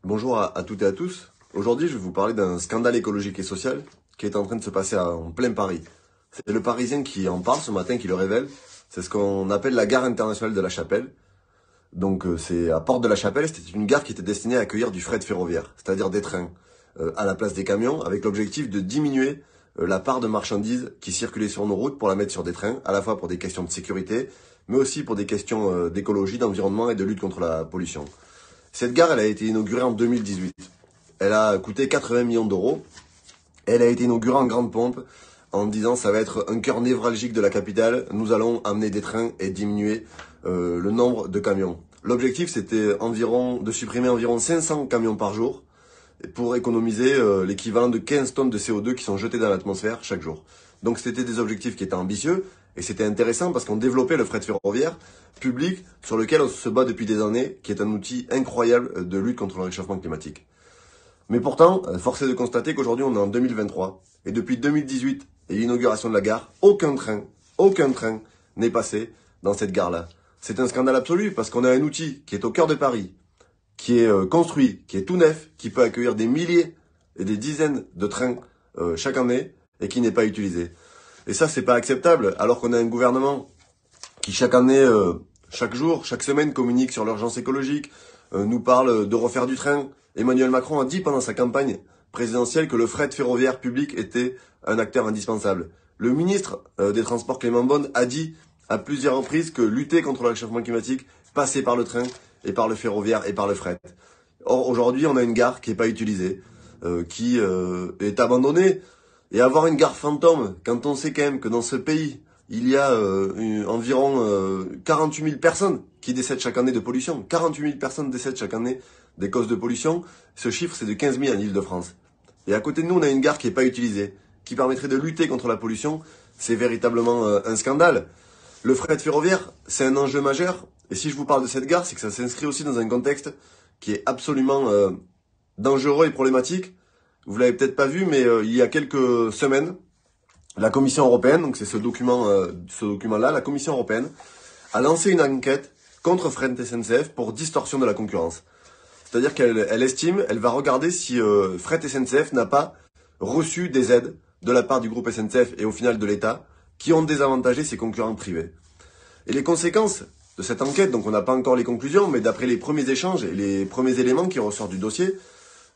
Bonjour à toutes et à tous. Aujourd'hui, je vais vous parler d'un scandale écologique et social qui est en train de se passer en plein Paris. C'est le Parisien qui en parle ce matin, qui le révèle. C'est ce qu'on appelle la gare internationale de la Chapelle. Donc c'est à Porte de la Chapelle, c'était une gare qui était destinée à accueillir du fret ferroviaire, c'est-à-dire des trains, à la place des camions, avec l'objectif de diminuer la part de marchandises qui circulaient sur nos routes pour la mettre sur des trains, à la fois pour des questions de sécurité, mais aussi pour des questions d'écologie, d'environnement et de lutte contre la pollution. Cette gare, elle a été inaugurée en 2018. Elle a coûté 80 millions d'euros. Elle a été inaugurée en grande pompe en disant ça va être un cœur névralgique de la capitale. Nous allons amener des trains et diminuer le nombre de camions. L'objectif, c'était de supprimer environ 500 camions par jour pour économiser l'équivalent de 15 tonnes de CO2 qui sont jetées dans l'atmosphère chaque jour. Donc c'était des objectifs qui étaient ambitieux et c'était intéressant parce qu'on développait le fret ferroviaire public sur lequel on se bat depuis des années, qui est un outil incroyable de lutte contre le réchauffement climatique. Mais pourtant, force est de constater qu'aujourd'hui on est en 2023 et depuis 2018 et l'inauguration de la gare, aucun train n'est passé dans cette gare-là. C'est un scandale absolu parce qu'on a un outil qui est au cœur de Paris, qui est construit, qui est tout neuf, qui peut accueillir des milliers et des dizaines de trains chaque année et qui n'est pas utilisé. Et ça, c'est pas acceptable, alors qu'on a un gouvernement qui chaque année, chaque jour, chaque semaine communique sur l'urgence écologique, nous parle de refaire du train. Emmanuel Macron a dit pendant sa campagne présidentielle que le fret ferroviaire public était un acteur indispensable. Le ministre des Transports Clément Beaune a dit à plusieurs reprises que lutter contre le réchauffement climatique passait par le train et par le ferroviaire et par le fret. Or, aujourd'hui, on a une gare qui n'est pas utilisée, qui est abandonnée. Et avoir une gare fantôme, quand on sait quand même que dans ce pays, il y a environ 48 000 personnes qui décèdent chaque année de pollution. 48 000 personnes décèdent chaque année des causes de pollution. Ce chiffre, c'est de 15 000 en Île-de-France. Et à côté de nous, on a une gare qui n'est pas utilisée, qui permettrait de lutter contre la pollution. C'est véritablement un scandale. Le fret ferroviaire, c'est un enjeu majeur. Et si je vous parle de cette gare, c'est que ça s'inscrit aussi dans un contexte qui est absolument dangereux et problématique. Vous l'avez peut-être pas vu, mais il y a quelques semaines, la Commission européenne, donc c'est ce document-là, la Commission européenne a lancé une enquête contre Fret SNCF pour distorsion de la concurrence. C'est-à-dire qu'elle estime, elle va regarder si Fret SNCF n'a pas reçu des aides de la part du groupe SNCF et au final de l'État qui ont désavantagé ses concurrents privés. Et les conséquences de cette enquête, donc on n'a pas encore les conclusions, mais d'après les premiers échanges et les premiers éléments qui ressortent du dossier,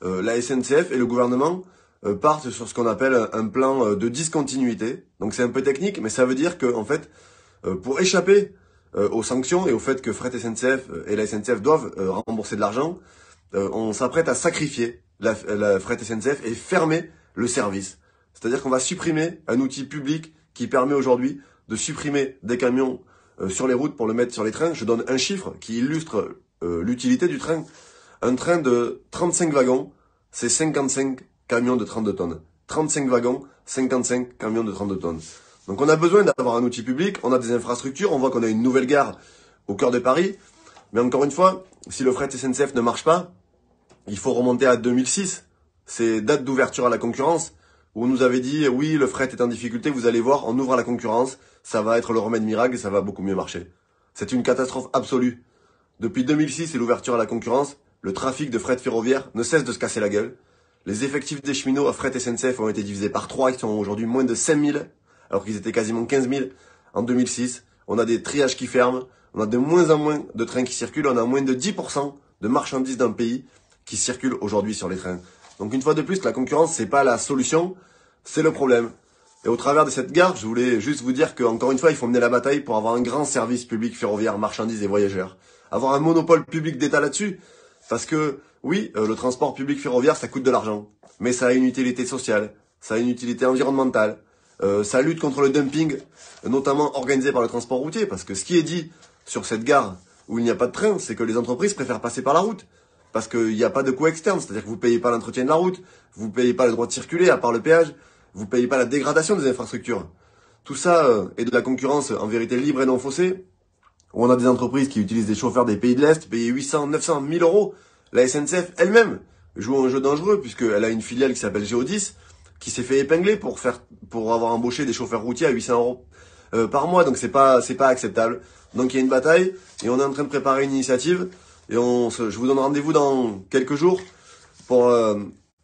la SNCF et le gouvernement partent sur ce qu'on appelle un plan de discontinuité. Donc c'est un peu technique, mais ça veut dire que en fait, pour échapper aux sanctions et au fait que Fret SNCF et la SNCF doivent rembourser de l'argent, on s'apprête à sacrifier la Fret SNCF et fermer le service. C'est-à-dire qu'on va supprimer un outil public qui permet aujourd'hui de supprimer des camions sur les routes pour le mettre sur les trains. Je donne un chiffre qui illustre l'utilité du train. Un train de 35 wagons, c'est 55 camions de 32 tonnes. 35 wagons, 55 camions de 32 tonnes. Donc on a besoin d'avoir un outil public, on a des infrastructures, on voit qu'on a une nouvelle gare au cœur de Paris. Mais encore une fois, si le fret SNCF ne marche pas, il faut remonter à 2006. C'est date d'ouverture à la concurrence, où on nous avait dit, oui, le fret est en difficulté, vous allez voir, on ouvre à la concurrence, ça va être le remède miracle et ça va beaucoup mieux marcher. C'est une catastrophe absolue. Depuis 2006 et l'ouverture à la concurrence, le trafic de fret ferroviaire ne cesse de se casser la gueule. Les effectifs des cheminots à fret SNCF ont été divisés par 3, ils sont aujourd'hui moins de 5 000, alors qu'ils étaient quasiment 15 000 en 2006. On a des triages qui ferment, on a de moins en moins de trains qui circulent, on a moins de 10% de marchandises d'un pays qui circulent aujourd'hui sur les trains. Donc une fois de plus, la concurrence, c'est pas la solution, c'est le problème. Et au travers de cette gare, je voulais juste vous dire qu'encore une fois, il faut mener la bataille pour avoir un grand service public ferroviaire, marchandises et voyageurs. Avoir un monopole public d'État là-dessus. Parce que, oui, le transport public ferroviaire, ça coûte de l'argent. Mais ça a une utilité sociale, ça a une utilité environnementale, ça lutte contre le dumping, notamment organisé par le transport routier. Parce que ce qui est dit sur cette gare où il n'y a pas de train, c'est que les entreprises préfèrent passer par la route. Parce qu'il n'y a pas de coût externe, c'est-à-dire que vous ne payez pas l'entretien de la route, vous ne payez pas le droit de circuler, à part le péage, vous ne payez pas la dégradation des infrastructures. Tout ça est de la concurrence en vérité libre et non faussée, où on a des entreprises qui utilisent des chauffeurs des pays de l'Est, payés 800, 900, 1000 euros. La SNCF elle-même joue un jeu dangereux, puisqu'elle a une filiale qui s'appelle Géodis, qui s'est fait épingler pour avoir embauché des chauffeurs routiers à 800 euros par mois, donc c'est pas acceptable. Donc il y a une bataille, et on est en train de préparer une initiative Et je vous donne rendez-vous dans quelques jours pour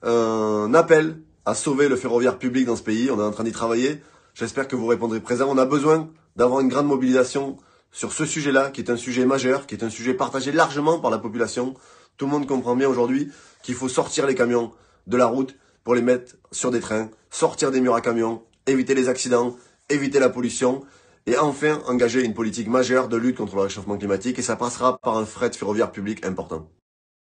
un appel à sauver le ferroviaire public dans ce pays. On est en train d'y travailler. J'espère que vous répondrez présent. On a besoin d'avoir une grande mobilisation sur ce sujet-là, qui est un sujet majeur, qui est un sujet partagé largement par la population. Tout le monde comprend bien aujourd'hui qu'il faut sortir les camions de la route pour les mettre sur des trains, sortir des murs à camions, éviter les accidents, éviter la pollution et enfin engager une politique majeure de lutte contre le réchauffement climatique. Et ça passera par un fret ferroviaire public important.